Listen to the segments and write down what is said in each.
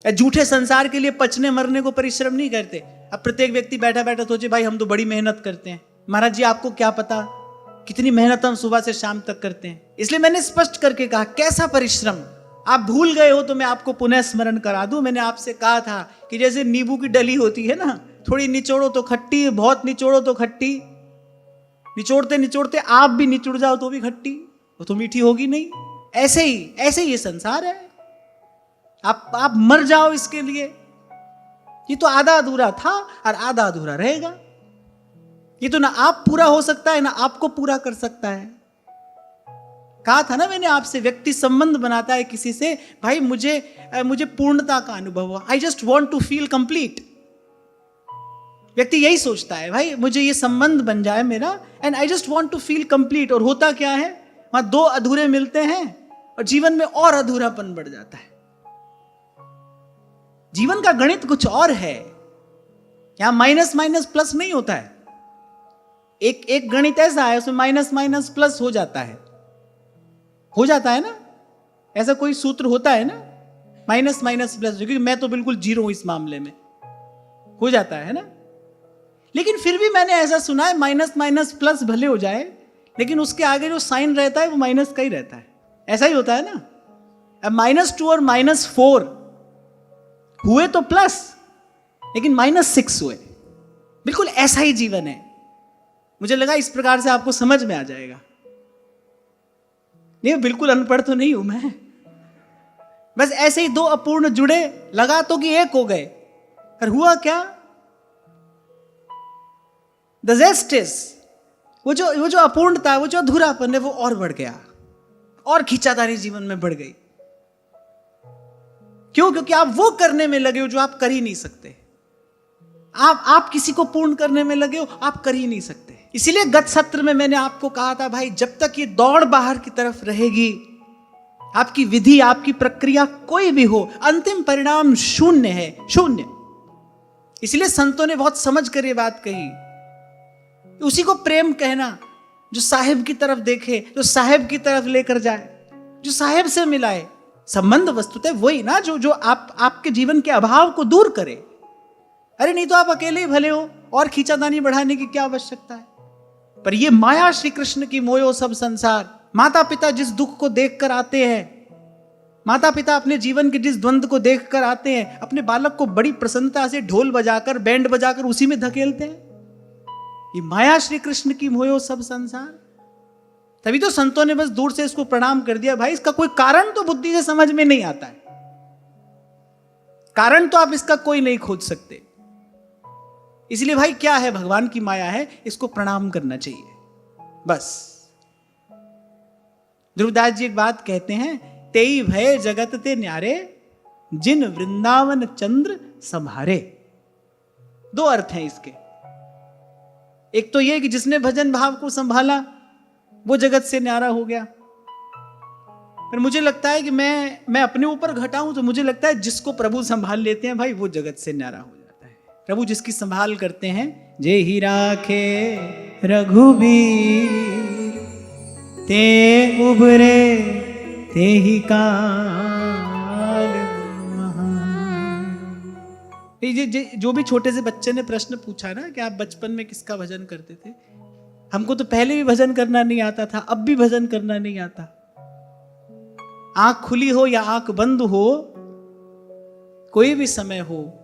झूठे संसार के लिए पचने मरने को परिश्रम नहीं करते। अब प्रत्येक व्यक्ति बैठा बैठा सोचे भाई हम तो बड़ी मेहनत करते हैं। महाराज जी आपको क्या पता कितनी मेहनत हम सुबह से शाम तक करते हैं। इसलिए मैंने स्पष्ट करके कहा कैसा परिश्रम। आप भूल गए हो तो मैं आपको पुनः स्मरण करा दूं। मैंने आपसे कहा था कि जैसे नींबू की डली होती है ना, थोड़ी निचोड़ो तो खट्टी, बहुत निचोड़ो तो खट्टी, निचोड़ते निचोड़ते आप भी निचुड़ जाओ तो भी खट्टी, वो तो मीठी होगी नहीं। ऐसे ही ये संसार है। आप मर जाओ इसके लिए। ये तो आधा अधूरा था और आधा अधूरा रहेगा। ये तो ना आप पूरा हो सकता है ना आपको पूरा कर सकता है। कहा था ना मैंने आपसे, व्यक्ति संबंध बनाता है किसी से, भाई मुझे पूर्णता का अनुभव हुआ, I just want to feel complete. व्यक्ति यही सोचता है भाई मुझे ये संबंध बन जाए मेरा, and I just want to feel complete. और होता क्या है, वहां दो अधूरे मिलते हैं और जीवन में और अधूरापन बढ़ जाता है। जीवन का गणित कुछ और है। यहां माइनस माइनस प्लस नहीं होता है। एक गणित ऐसा है उसमें माइनस माइनस प्लस हो जाता है ना। ऐसा कोई सूत्र होता है ना, माइनस माइनस प्लस, क्योंकि मैं तो बिल्कुल जीरो हूं इस मामले में, हो जाता है ना। लेकिन फिर भी मैंने ऐसा सुना है माइनस माइनस प्लस भले हो जाए लेकिन उसके आगे जो साइन रहता है वो माइनस का ही रहता है। ऐसा ही होता है ना। अब -2 और -4 हुए तो प्लस, लेकिन -6 हुए। बिल्कुल ऐसा ही जीवन है। मुझे लगा इस प्रकार से आपको समझ में आ जाएगा। नहीं, बिल्कुल अनपढ़ तो नहीं हूं मैं। बस ऐसे ही दो अपूर्ण जुड़े, लगा तो कि एक हो गए, पर हुआ क्या? द जेस्ट इज, वो जो अपूर्णता, वो जो अधूरापन है, वो और बढ़ गया और खींचातानी जीवन में बढ़ गई। क्यों? क्योंकि आप वो करने में लगे हो जो आप कर ही नहीं सकते। आप किसी को पूर्ण करने में लगे हो, आप कर ही नहीं सकते। इसीलिए गत सत्र में मैंने आपको कहा था भाई जब तक ये दौड़ बाहर की तरफ रहेगी, आपकी विधि, आपकी प्रक्रिया कोई भी हो, अंतिम परिणाम शून्य है, शून्य। इसलिए संतों ने बहुत समझ कर ये बात कही। उसी को प्रेम कहना जो साहिब की तरफ देखे, जो साहिब की तरफ लेकर जाए, जो साहिब से मिलाए। संबंध वस्तुतः वही ना जो आपके जीवन के अभाव को दूर करे। अरे नहीं तो आप अकेले ही भले हो, और खींचातानी बढ़ाने की क्या आवश्यकता है। पर ये माया श्री कृष्ण की मोयो सब संसार। माता पिता जिस दुख को देखकर आते हैं, माता पिता अपने जीवन के जिस द्वंद्व को देखकर आते हैं, अपने बालक को बड़ी प्रसन्नता से ढोल बजाकर, बैंड बजाकर उसी में धकेलते हैं। ये माया श्री कृष्ण की मोयो सब संसार। तभी तो संतों ने बस दूर से इसको प्रणाम कर दिया। भाई इसका कोई कारण तो बुद्धि से समझ में नहीं आता है। कारण तो आप इसका कोई नहीं खोज सकते। इसलिए भाई क्या है, भगवान की माया है, इसको प्रणाम करना चाहिए बस। ध्रुवदास जी एक बात कहते हैं, तेई भय जगत ते न्यारे, जिन वृंदावन चंद्र संभारे। दो अर्थ हैं इसके। एक तो यह कि जिसने भजन भाव को संभाला वो जगत से न्यारा हो गया। पर मुझे लगता है कि मैं अपने ऊपर घटाऊं तो मुझे लगता है जिसको प्रभु संभाल लेते हैं भाई वो जगत से न्यारा हो जाता है। प्रभु जिसकी संभाल करते हैं, जे ही राखे रघुबीर, ते उबरे ते ही काल महान। जो भी छोटे से बच्चे ने प्रश्न पूछा ना कि आप बचपन में किसका भजन करते थे, हमको तो पहले भी भजन करना नहीं आता था, अब भी भजन करना नहीं आता। आंख खुली हो या आंख बंद हो, कोई भी समय हो,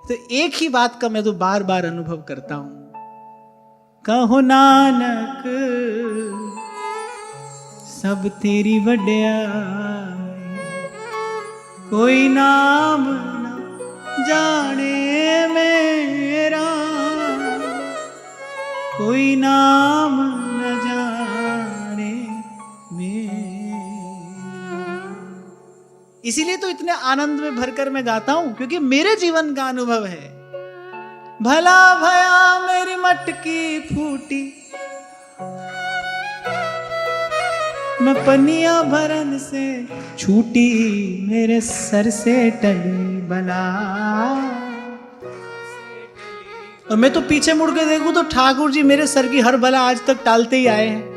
तो एक ही बात का मैं तो बार बार अनुभव करता हूं। कहो नानक सब तेरी वड्याई, कोई नाम न जाने मेरा, कोई नाम न जाने मेरा। इसीलिए तो इतने आनंद में भरकर मैं गाता हूं, क्योंकि मेरे जीवन का अनुभव है। भला भया मेरी मटकी फूटी, मैं पनिया भरन से छूटी, मेरे सर से टली बला। और मैं तो पीछे मुड़ के देखूं तो ठाकुर जी मेरे सर की हर बला आज तक टालते ही आए हैं।